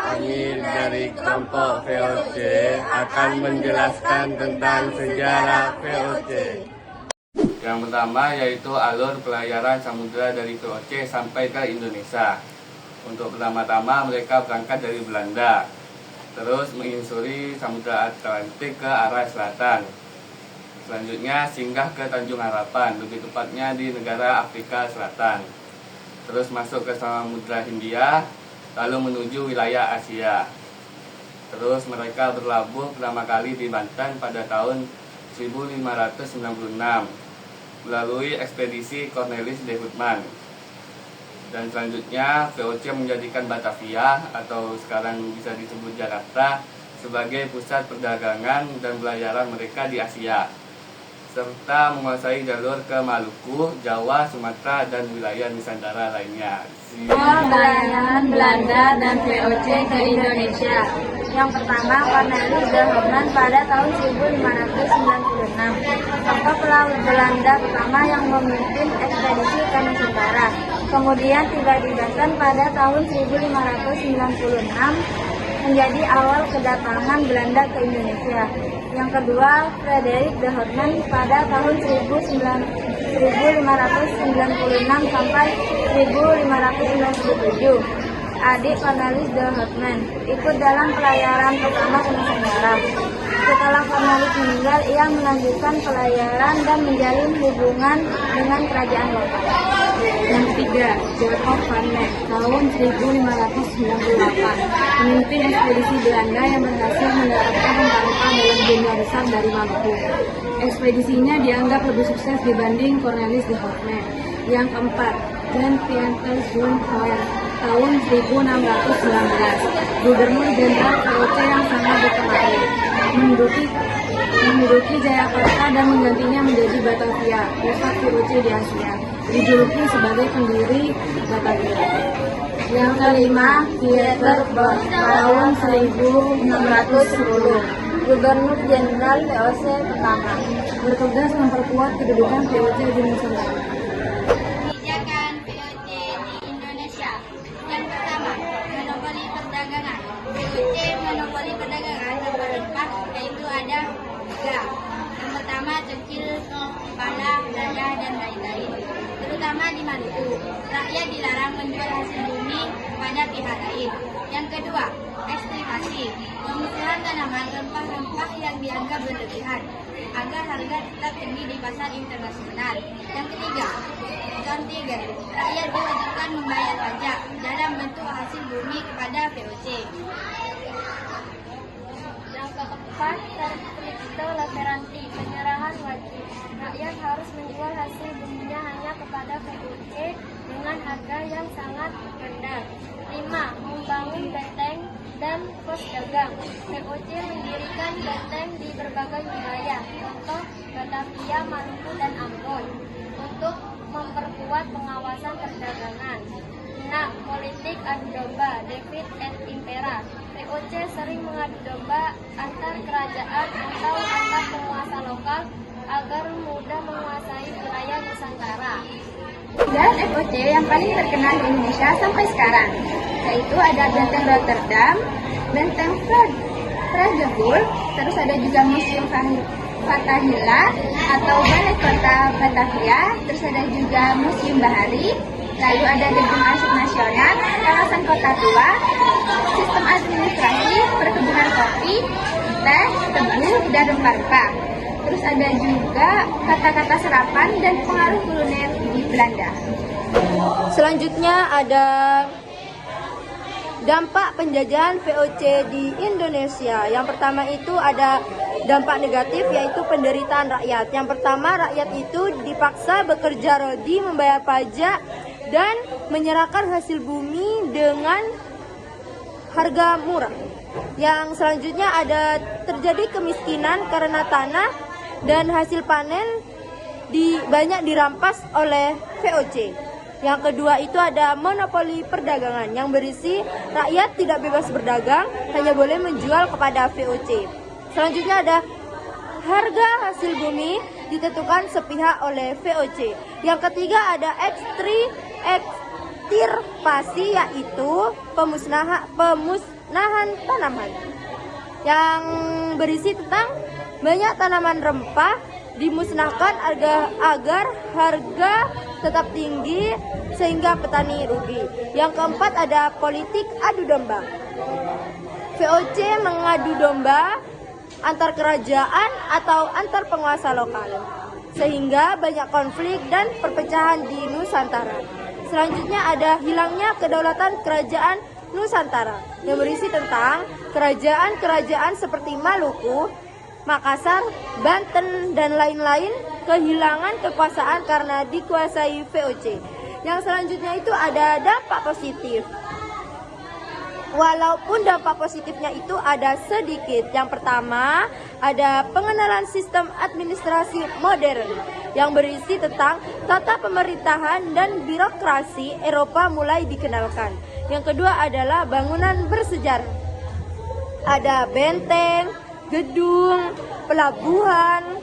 Kami dari kelompok VOC akan menjelaskan tentang sejarah VOC. Yang pertama yaitu alur pelayaran samudera dari VOC sampai ke Indonesia. Untuk pertama-tama mereka berangkat dari Belanda, terus menyusuri Samudra Atlantik ke arah selatan. Selanjutnya singgah ke Tanjung Harapan, lebih tepatnya di negara Afrika Selatan. Terus masuk ke Samudra Hindia, lalu menuju wilayah Asia. Terus mereka berlabuh pertama kali di Banten pada tahun 1596 melalui ekspedisi Cornelis de Houtman. Dan selanjutnya VOC menjadikan Batavia atau sekarang bisa disebut Jakarta sebagai pusat perdagangan dan pelayaran mereka di Asia, serta menguasai jalur ke Maluku, Jawa, Sumatera, dan wilayah Nusantara lainnya. Pelayaran Belanda dan VOC ke Indonesia. Yang pertama, Cornelis de Houtman pada tahun 1596. Tokoh pelaut Belanda pertama yang memimpin ekspedisi ke Nusantara. Kemudian tiba di Banten pada tahun 1596 menjadi awal kedatangan Belanda ke Indonesia. Yang kedua, Frederik de Houtman pada tahun 1596 sampai 1597. Adik Cornelis de Houtman ikut dalam pelayaran pertama ke Nusantara. Setelah Cornelis meninggal, ia melanjutkan pelayaran dan menjalin hubungan dengan kerajaan lokal. Yang ketiga, Jacob van Leck tahun 1598, pemimpin ekspedisi Belanda yang berhasil mendaratkan rempah-rempah dalam jumlah besar dari Maluku. Ekspedisinya dianggap lebih sukses dibanding Cornelis de Houtman. Yang keempat, Jan Pieters Joen Hoyer tahun 1619, Gubernur Jenderal VOC yang sangat berpengaruh, menduduki Jayakarta dan menggantinya menjadi Batavia, pusat VOC di Asia, dijuluki sebagai pendiri Batavia. Yang kelima, Pieter Both tahun 1610, Gubernur Jenderal VOC pertama, bertugas memperkuat kedudukan VOC di Nusantara. Kebijakan VOC di Indonesia. Yang pertama, monopoli perdagangan. VOC monopoli perdagangan rempah-rempah, yaitu ada 3. Yang pertama, cengkil, kepala, dada, dan lain-lain. Terutama di Maluku, rakyat dilarang menjual hasil bumi pada pihak lain. Yang kedua, ekstrakasi, pemusnahan tanaman rempah-rempah yang dianggap berlebihan agar harga tetap tinggi di pasar internasional. Yang ketiga, kontigen, rakyat diwajibkan membayar pajak dalam bentuk hasil bumi kepada VOC. Yang keempat, terstricto lateranti, penyerahan wajib. Rakyat harus menjual hasil buminya hanya kepada VOC dengan harga yang sangat rendah. 5. Membangun benteng dan pos dagang. VOC mendirikan benteng di berbagai wilayah, contoh Batavia, Maluku, dan Ambon, untuk memperkuat pengawasan perdagangan. 6. Politik adu domba, Divide et Impera. VOC sering mengadu domba antar kerajaan atau antar penguasa lokal agar mudah menguasai wilayah Nusantara. Dan VOC yang paling terkenal di Indonesia sampai sekarang, yaitu ada Benteng Rotterdam, Benteng Fragevoel, terus ada juga Museum Fathahillah atau Balai Kota Batavia, terus ada juga Museum Bahari, lalu ada Gedung Arsip Nasional, kawasan Kota Tua, sistem administrasi, perkebunan kopi, teh, tebu, dan rempah-rempah. Terus ada juga kata-kata serapan dan pengaruh kuliner di Belanda. Selanjutnya ada dampak penjajahan VOC di Indonesia. Yang pertama itu ada dampak negatif, yaitu penderitaan rakyat. Yang pertama, rakyat itu dipaksa bekerja rodi, membayar pajak, dan menyerahkan hasil bumi dengan harga murah. Yang selanjutnya ada terjadi kemiskinan karena tanah dan hasil panen banyak dirampas oleh VOC. Yang kedua itu ada monopoli perdagangan yang berisi rakyat tidak bebas berdagang, hanya boleh menjual kepada VOC. Selanjutnya ada harga hasil bumi ditentukan sepihak oleh VOC. Yang ketiga ada konservasi yaitu pemusnahan tanaman yang berisi tentang banyak tanaman rempah dimusnahkan agar harga tetap tinggi sehingga petani rugi. Yang keempat ada politik adu domba. VOC mengadu domba antar kerajaan atau antar penguasa lokal sehingga banyak konflik dan perpecahan di Nusantara. Selanjutnya ada hilangnya kedaulatan kerajaan Nusantara yang berisi tentang kerajaan-kerajaan seperti Maluku, Makassar, Banten, dan lain-lain kehilangan kekuasaan karena dikuasai VOC. Yang selanjutnya itu ada dampak positif. Walaupun dampak positifnya itu ada sedikit. Yang pertama, ada pengenalan sistem administrasi modern yang berisi tentang tata pemerintahan dan birokrasi Eropa mulai dikenalkan. Yang kedua adalah bangunan bersejarah. Ada benteng, gedung, pelabuhan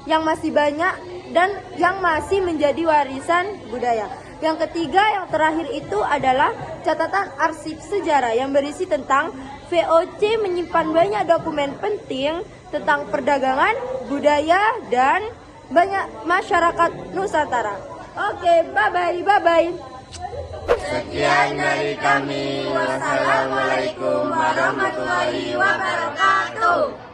yang masih banyak dan yang masih menjadi warisan budaya. Yang ketiga, yang terakhir itu adalah catatan arsip sejarah yang berisi tentang VOC menyimpan banyak dokumen penting tentang perdagangan, budaya, dan banyak masyarakat Nusantara. Oke, bye-bye. Sekian dari kami. Wassalamualaikum warahmatullahi wabarakatuh.